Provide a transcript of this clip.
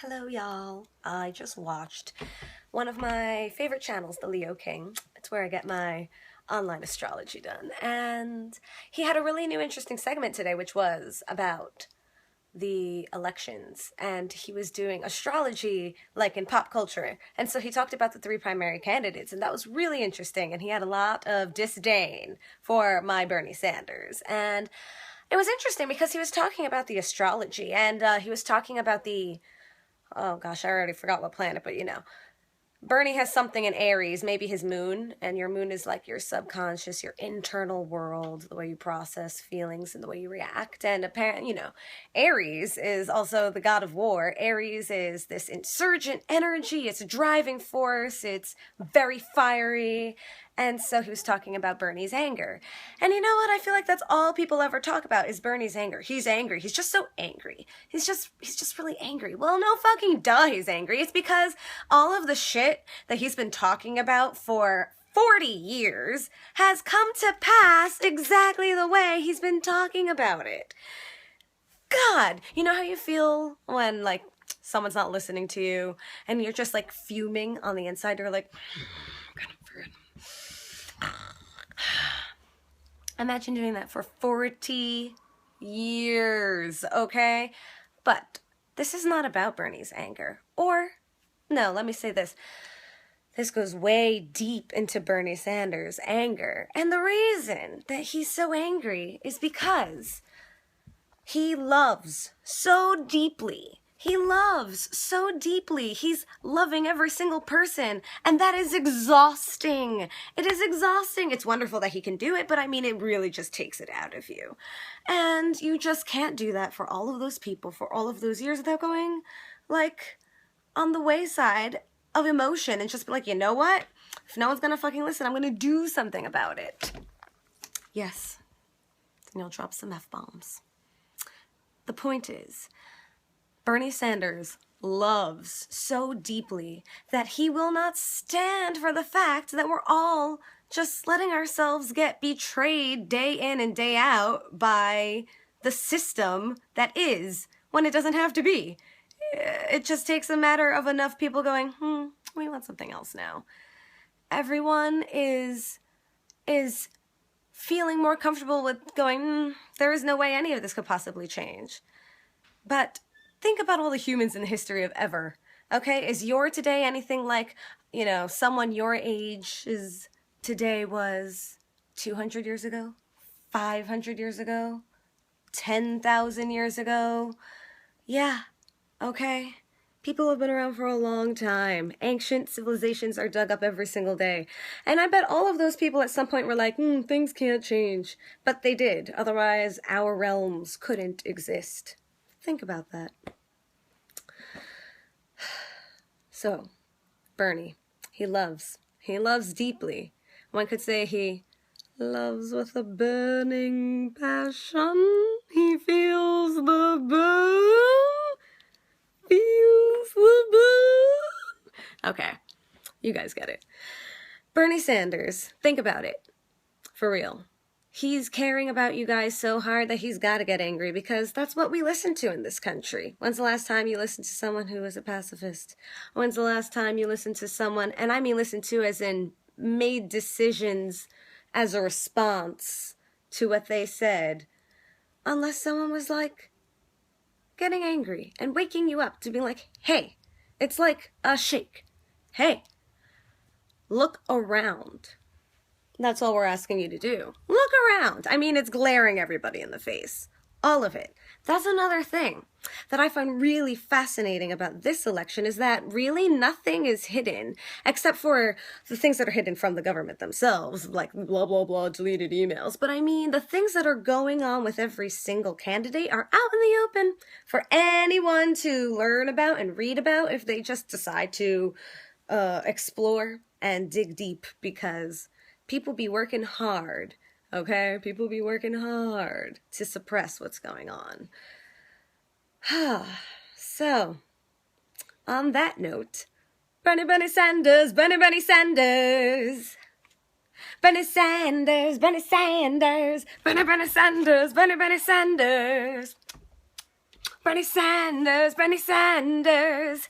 Hello, y'all. I just watched one of my favorite channels, The Leo King. It's where I get my online astrology done. And he had a really new interesting segment today, which was about the elections. And he was doing astrology like in pop culture. And so he talked about the three primary candidates, and that was really interesting. And he had a lot of disdain for my Bernie Sanders. And it was interesting because he was talking about the astrology, and he was talking about oh gosh, I already forgot what planet, but Bernie has something in Aries, maybe his moon, and your moon is like your subconscious, your internal world, the way you process feelings and the way you react. And apparently, Aries is also the god of war. Aries is this insurgent energy, it's a driving force, it's very fiery. And so he was talking about Bernie's anger. And you know what? I feel like that's all people ever talk about is Bernie's anger. He's angry. He's just so angry. He's just really angry. Well, no fucking duh he's angry. It's because all of the shit that he's been talking about for 40 years has come to pass exactly the way he's been talking about it. God, you know how you feel when, someone's not listening to you and you're just, fuming on the inside? You're like, imagine doing that for 40 years, okay? But this is not about Bernie's anger. Or, no, let me say this. This goes way deep into Bernie Sanders' anger. And the reason that he's so angry is because he loves so deeply. He loves so deeply. He's loving every single person. And that is exhausting. It is exhausting. It's wonderful that he can do it, but it really just takes it out of you. And you just can't do that for all of those people for all of those years without going, on the wayside of emotion and just be like, you know what? If no one's gonna fucking listen, I'm gonna do something about it. Yes. Danielle drops some F-bombs. The point is, Bernie Sanders loves so deeply that he will not stand for the fact that we're all just letting ourselves get betrayed day in and day out by the system that is, when it doesn't have to be. It just takes a matter of enough people going, we want something else now. Everyone is feeling more comfortable with going, there is no way any of this could possibly change. But think about all the humans in the history of ever, okay? Is your today anything like, someone your age is today was 200 years ago, 500 years ago, 10,000 years ago? Yeah, okay? People have been around for a long time. Ancient civilizations are dug up every single day. And I bet all of those people at some point were like, things can't change. But they did. Otherwise, our realms couldn't exist. Think about that. So, Bernie, he loves deeply. One could say he loves with a burning passion. He feels the burn. Okay, you guys get it. Bernie Sanders, think about it. For real. He's caring about you guys so hard that he's got to get angry because that's what we listen to in this country. When's the last time you listened to someone who was a pacifist? When's the last time you listened to someone, and I mean listen to as in made decisions as a response to what they said, unless someone was getting angry and waking you up to be like, hey, it's like a shake. Hey, look around. That's all we're asking you to do. Look around. It's glaring everybody in the face. All of it. That's another thing that I find really fascinating about this election is that really nothing is hidden except for the things that are hidden from the government themselves, like blah, blah, blah, deleted emails. But the things that are going on with every single candidate are out in the open for anyone to learn about and read about if they just decide to explore and dig deep, because people be working hard, okay? People be working hard to suppress what's going on. So, on that note, Bernie Sanders, Bernie Sanders. Bernie Sanders, Bernie Sanders, Bernie Sanders, Bernie Sanders. Bernie Sanders, Bernie Sanders.